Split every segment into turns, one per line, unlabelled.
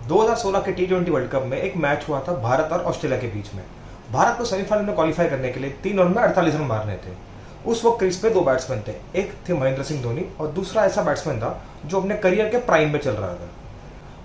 2016 के टी20 world cup में एक मैच हुआ था भारत और ऑस्ट्रेलिया के बीच में। भारत को सेमीफाइनल में क्वालिफाई करने के लिए 3 ओवर में 48 रन मारने थे। उस वक्त क्रीज पे 2 बैट्समैन थे, एक थे महेंद्र सिंह धोनी और दूसरा ऐसा बैट्समैन था जो अपने करियर के प्राइम में चल रहा था।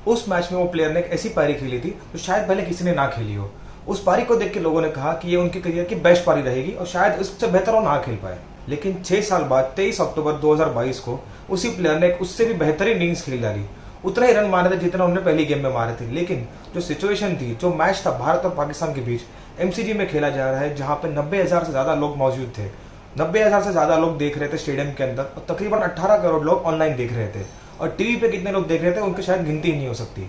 उस मैच में वो प्लेयर ने एक ऐसी पारी खेली थी जो शायद पहले किसी ने ना खेली हो। उस पारी को देख के लोगों ने कहा कि ये उनके करियर की बेस्ट पारी रहेगी और शायद इससे बेहतर वो ना खेल पाए। लेकिन 6 साल बाद 23 अक्टूबर 2022 को उसी प्लेयर ने एक उससे भी बेहतरीन इनिंग्स खेल डाली। उतना ही रन मारे थे जितना उन्होंने पहली गेम में मारे थे, लेकिन जो सिचुएशन थी, जो मैच था भारत और पाकिस्तान के बीच एमसीजी में खेला जा रहा है, जहां पे 90,000 से ज्यादा लोग मौजूद थे। 90,000 से ज्यादा लोग देख रहे थे स्टेडियम के अंदर और तकरीबन 18 करोड़ लोग ऑनलाइन देख रहे थे और टीवी पे कितने लोग देख रहे थे उनकी शायद गिनती ही नहीं हो सकती।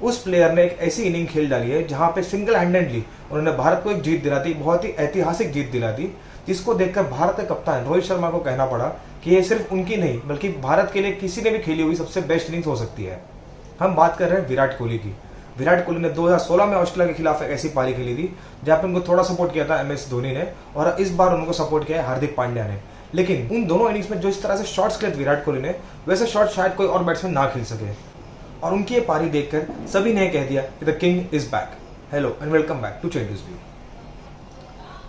उस प्लेयर ने एक ऐसी इनिंग खेल डाली है जहां पे सिंगल हैंडेडली उन्होंने भारत को एक जीत दिला दी, बहुत ही ऐतिहासिक जीत दिला दी, जिसको देखकर भारत के कप्तान रोहित शर्मा को कहना पड़ा कि ये सिर्फ उनकी नहीं बल्कि भारत के लिए किसी ने भी खेली हुई सबसे बेस्ट इनिंग्स हो सकती है। हम बात कर रहे हैं विराट कोहली की। विराट कोहली ने 2016 में ऑस्ट्रेलिया के खिलाफ एक ऐसी पारी खेली थी जहां पे उनको थोड़ा सपोर्ट किया था MS धोनी ने और इस बार उनको सपोर्ट किया है हार्दिक पांड्या ने। लेकिन उन दोनों इनिंग्स में जो इस तरह से शॉट्स खेले विराट कोहली ने, वैसे शॉट शायद कोई और बैट्समैन ना खेल सके। और उनकी ये पारी देखकर सभी ने कह दिया कि the king is back. Hello and welcome back to change view.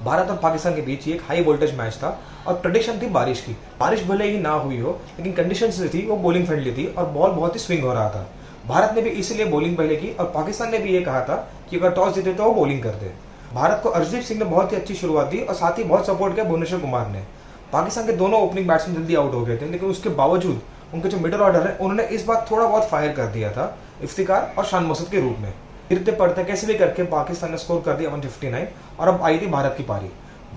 Bharat और पाकिस्तान के बीच एक हाई वोल्टेज मैच था और प्रेडिक्शन थी बारिश की। बारिश भले ही ना हुई हो, लेकिन कंडीशंस जो थी वो बॉलिंग फ्रेंडली थी और बॉल बहुत ही स्विंग हो रहा था। भारत ने भी इसीलिए बॉलिंग पहले की और पाकिस्तान ने भी ये कहा था कि अगर टॉस जीते तो वो बॉलिंग कर दे। भारत को अर्शदीप सिंह ने बहुत ही अच्छी शुरुआत दी और साथ ही बहुत सपोर्ट किया भुवनेश्वर कुमार ने। पाकिस्तान के दोनों ओपनिंग बैट्समैन जल्दी आउट हो गए थे, लेकिन उसके बावजूद उनके जो मिडिल ऑर्डर है उन्होंने इस बार थोड़ा बहुत फायर कर दिया था इफ्तिकार और शान मसूद के रूप में। गिरते पड़ते कैसे भी करके पाकिस्तान ने स्कोर कर दिया 159 और अब आई थी भारत की पारी।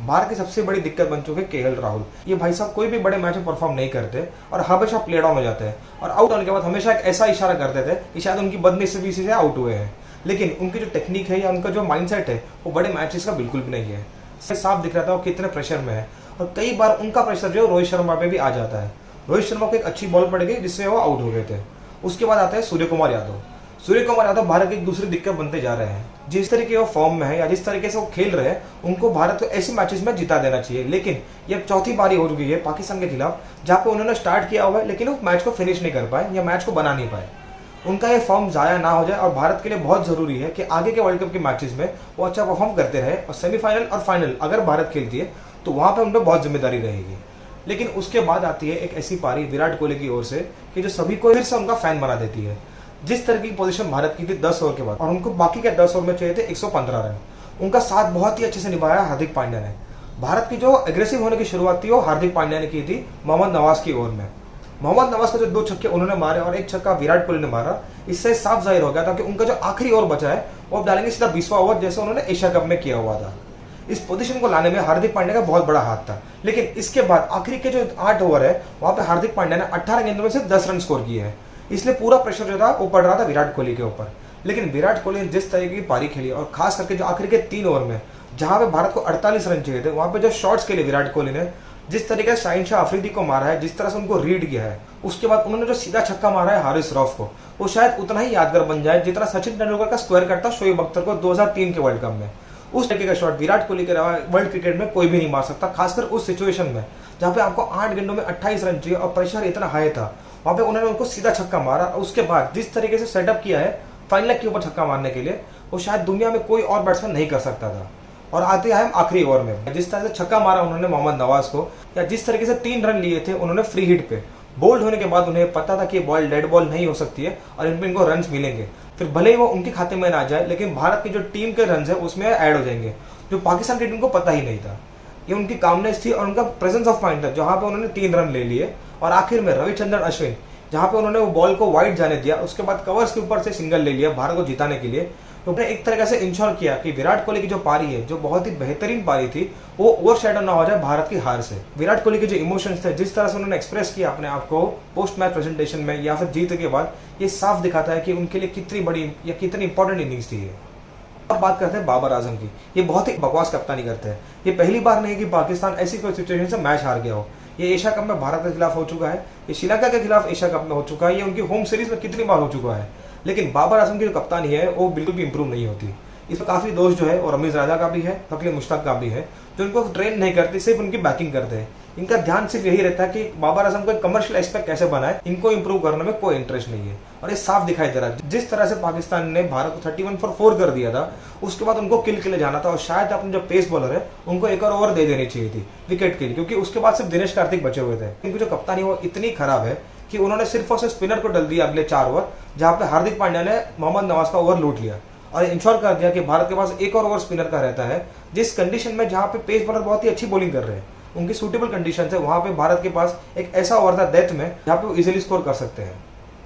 भारत की सबसे बड़ी दिक्कत बन चुके KL राहुल। ये भाई साहब कोई भी बड़े मैच में परफॉर्म नहीं करते और हमेशा प्ले डाउन हो जाते हैं और आउट होने के बाद हमेशा एक ऐसा इशारा करते थे कि शायद उनकी बदनसीबी से आउट हुए हैं। लेकिन उनकी जो टेक्निक है या उनका जो माइंडसेट है वो बड़े मैचेस का बिल्कुल भी नहीं है। साफ दिख रहा था वो कितने प्रेशर में है और कई बार उनका प्रेशर जो रोहित शर्मा पे भी आ जाता है। रोहित शर्मा को एक अच्छी बॉल पड़ गई जिससे वो आउट हो गए थे। उसके बाद आता है सूर्य कुमार यादव। सूर्य कुमार यादव भारत की एक दूसरी दिक्कत बनते जा रहे हैं। जिस तरीके वो फॉर्म में है या जिस तरीके से वो खेल रहे हैं, उनको भारत को ऐसे मैचेस में जिता देना चाहिए। लेकिन ये चौथी पारी हो चुकी है पाकिस्तान के खिलाफ जहां पे उन्होंने स्टार्ट किया हुआ है लेकिन वो मैच को फिनिश नहीं कर पाए या मैच को बना नहीं पाए। उनका ये फॉर्म जाया ना हो जाए और भारत के लिए बहुत जरूरी है कि आगे के वर्ल्ड कप के मैचेस में वो अच्छा परफॉर्म करते रहे और सेमीफाइनल और फाइनल अगर भारत खेलती है तो वहां पर उन पर बहुत जिम्मेदारी रहेगी। लेकिन उसके बाद आती है एक ऐसी पारी विराट कोहली की ओर से कि जो सभी को फिर से उनका फैन बना देती है। जिस तरह की पोजीशन भारत की थी 10 ओवर के बाद और उनको बाकी के 10 ओवर में चाहिए थे 115 रन, उनका साथ बहुत ही अच्छे से निभाया हार्दिक पांड्या ने। भारत की जो एग्रेसिव होने की शुरुआत थी वो हार्दिक पांड्या ने की थी मोहम्मद नवाज की ओवर में। मोहम्मद नवाज का जो 2 छक्के उन्होंने मारे और 1 छक्का विराट कोहली ने मारा, इससे साफ जाहिर हो गया था कि उनका जो आखिरी ओवर बचा है वो अब डालेंगे सीधा 20वां ओवर जैसे उन्होंने एशिया कप में किया हुआ था। इस पोजीशन को लाने में हार्दिक पांड्या का बहुत बड़ा हाथ था। लेकिन इसके बाद आखिरी के जो 8 ओवर है वहां पे हार्दिक पांड्या ने 18 गेंदों में से 10 रन स्कोर किए हैं। इसलिए पूरा प्रेशर जो था वो पड़ रहा था विराट कोहली के ऊपर। लेकिन विराट कोहली ने जिस तरीके की पारी खेली और खास करके जो आखिरी के 3 ओवर में जहां पे भारत को 48 रन चाहिए थे, वहां पे जो शॉट्स खेले विराट कोहली ने, जिस तरीके से शाहीन शाह अफरीदी को मारा है, जिस तरह से उनको रीड किया है, उसके बाद उन्होंने जो सीधा छक्का मारा है हारिस रऊफ को, वो शायद उतना ही यादगार बन जाए जितना सचिन तेंदुलकर का स्क्वायर करता शोएब अख्तर को 2003 के वर्ल्ड कप में। उस तरीके का शॉट विराट कोहली के अलावा वर्ल्ड क्रिकेट में कोई भी नहीं मार सकता, खासकर उस सिचुएशन में जहां पे आपको 8 गेंदों में 28 रन चाहिए और प्रेशर इतना हाई था। वहां पे उन्होंने उनको सीधा छक्का मारा और उसके बाद जिस तरीके से सेटअप किया है फाइनल लेग के ऊपर छक्का मारने के लिए, वो शायद दुनिया में कोई और बैट्समैन नहीं कर सकता था। और आते हैं हम आखिरी ओवर में, जिस तरह से छक्का मारा उन्होंने मोहम्मद नवाज को या जिस तरीके से 3 रन लिए थे उन्होंने फ्री हिट पे, बोल्ड होने के बाद उन्हें पता था कि ये बॉल डेड बॉल नहीं हो सकती है और इन पे इनको रन मिलेंगे। फिर भले ही वो उनके खाते में ना जाए लेकिन भारत की जो टीम के रन है उसमें ऐड हो जाएंगे, जो पाकिस्तान की टीम को पता ही नहीं था। ये उनकी कामनेस थी और उनका प्रेजेंस ऑफ माइंड था, जहां पे उन्होंने 3 रन ले लिए और आखिर में रविचंद्रन अश्विन जहां पे उन्होंने वो बॉल को वाइड जाने दिया, उसके बाद कवर्स के ऊपर से सिंगल ले लिया भारत को जिताने के लिए। तो उन्होंने एक तरह से इंश्योर किया कि विराट कोहली की जो पारी है, जो बहुत ही बेहतरीन पारी थी, वो ओवरशैडो ना हो जाए भारत की हार से। विराट कोहली के जो इमोशंस थे, जिस तरह से उन्होंने एक्सप्रेस किया अपने आप को पोस्ट मैच प्रेजेंटेशन में या फिर जीत के बाद, ये साफ दिखाता है कि उनके लिए कितनी बड़ी या कितनी इंपॉर्टेंट इनिंग्स थी। अब बात करते हैं बाबर आजम की। ये बहुत ही बकवास कप्तानी करते हैं। ये पहली बार नहीं कि पाकिस्तान ऐसी कोई सिचुएशन से मैच हार गया हो। ये एशिया कप में भारत के खिलाफ हो चुका है, ये श्रीलंका के खिलाफ एशिया कप में हो चुका है, ये उनकी होम सीरीज में कितनी बार हो चुका है। लेकिन बाबर आजम की जो कप्तानी है वो बिल्कुल भी इंप्रूव नहीं होती। इसमें काफी दोष जो है वो रमीज राजा का भी है, फकीर मुश्ताक का भी है, जो इनको ट्रेन नहीं करते, सिर्फ उनकी बैकिंग करते हैं। इनका ध्यान सिर्फ यही रहता है कि बाबर आजम को एक कमर्शियल एस्पेक्ट कैसे बनाए, इनको इंप्रूव करने में कोई इंटरेस्ट नहीं है। और ये साफ दिखाई दे रहा है, जिस तरह से पाकिस्तान ने भारत को 31 for 4 कर दिया था, उसके बाद उनको किल के लिए जाना था और शायद अपने जो पेस बॉलर है उनको एक और ओवर दे देनी चाहिए थी विकेट के लिए, क्योंकि उसके बाद सिर्फ दिनेश कार्तिक बचे हुए थे। इनकी जो कप्तानी वो इतनी खराब है कि उन्होंने सिर्फ और सिर्फ स्पिनर को डल दिया अगले 4 ओवर, जहां पे हार्दिक पांड्या ने मोहम्मद नवाज का ओवर लूट लिया और इंश्योर कर दिया कि भारत के पास एक और ओवर स्पिनर का रहता है। जिस कंडीशन में जहां पे पेस बॉलर बहुत ही अच्छी बॉलिंग कर रहे हैं, उनकी सूटेबल कंडीशन है, वहां पे भारत के पास एक ऐसा ओवर था डेथ में जहां पे वो इजीली स्कोर कर सकते हैं।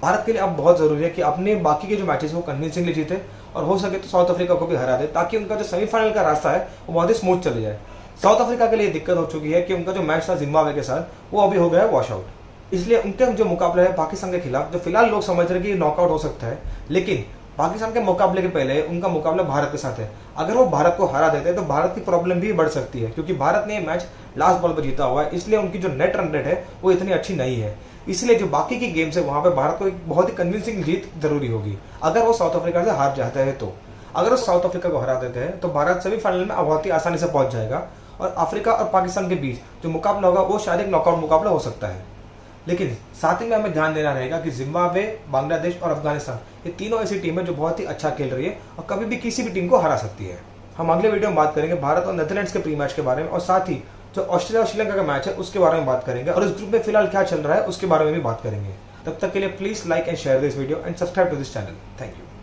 भारत के लिए अब बहुत जरूरी है कि अपने बाकी के जो मैचेस वो कन्विंसिंगली जीते और हो सके तो साउथ अफ्रीका को भी हरा दे, ताकि उनका जो सेमीफाइनल का रास्ता है वो बहुत ही स्मूथ चले जाए। साउथ अफ्रीका के लिए दिक्कत हो चुकी है कि उनका जो मैच था जिम्बाब्वे के साथ वो अभी हो गया है वॉश आउट, इसलिए उनके जो मुकाबला है पाकिस्तान के खिलाफ, जो फिलहाल लोग समझ रहे हैं कि नॉकआउट हो सकता है, लेकिन पाकिस्तान के मुकाबले के पहले उनका मुकाबला भारत के साथ है। अगर वो भारत को हरा देते हैं तो भारत की प्रॉब्लम भी बढ़ सकती है, क्योंकि भारत ने ये मैच लास्ट बॉल पर जीता हुआ है, इसलिए उनकी जो नेट रन रेट है वो इतनी अच्छी नहीं है। इसलिए जो बाकी की गेम्स है वहां पे भारत को एक बहुत ही कन्विंसिंग जीत जरूरी होगी, अगर वो साउथ अफ्रीका से हार जाते हैं तो। अगर वो साउथ अफ्रीका को हरा देते हैं तो भारत सेमीफाइनल में बहुत ही आसानी से पहुंच जाएगा और अफ्रीका और पाकिस्तान के बीच जो मुकाबला होगा वो शायद एक नॉकआउट मुकाबला हो सकता है। लेकिन साथ ही में हमें ध्यान देना रहेगा कि जिम्बाब्वे, बांग्लादेश और अफगानिस्तान ये तीनों ऐसी टीमें जो बहुत ही अच्छा खेल रही है और कभी भी किसी भी टीम को हरा सकती है। हम अगले वीडियो में बात करेंगे भारत और नेदरलैंड्स के प्री मैच के बारे में, और साथ ही जो ऑस्ट्रेलिया और श्रीलंका का मैच है उसके बारे में बात करेंगे, और इस ग्रुप में फिलहाल क्या चल रहा है उसके बारे में भी बात करेंगे। तब तक के लिए please like and share this video and subscribe to this channel. Thank you.